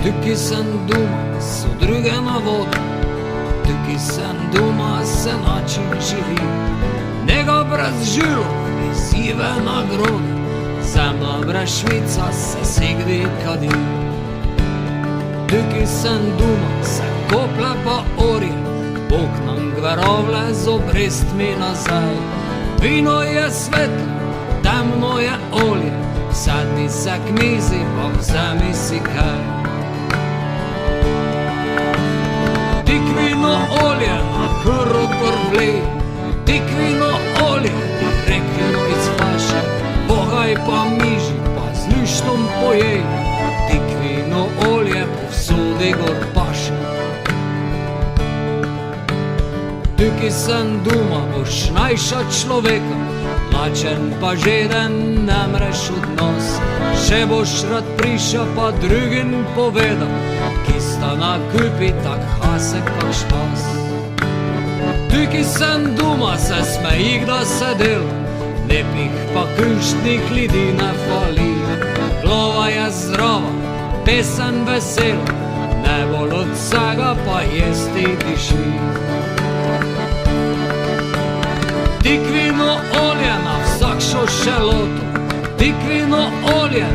Tukaj sem doma, so druge na vodu, tukaj sem doma, se način živi. Njega brez žilo, izzive nagrode, zemlja brez Švica se sigdi kadi. Tukaj sem doma, se kople pa orje, Bog nam gverovle z obrestmi nazaj. Vino je svetlo, temno je olje, sedni se k mizi pa vzemi si kaj. Tikvino olje na krv prvli, tikvino olje direktno iz flaše, bohaj pa miži pa z lištom pojej, tikvino olje povsodi gor paše. Tukaj sem doma, boš najša človeka, lačen pa žeden, ne mreš odnos. Še boš rad prišel pa drugim povedal, ki sta na kupi tak hasek kak špas. Tukaj sem doma, se smejih da se del, lepih pa kunštnih ljudi ne fali. Glava je zdrava, pesen vesela, najbolj od vsega pa jesti diši. Tikvino olje na vsakšo šeloto, tikvino olje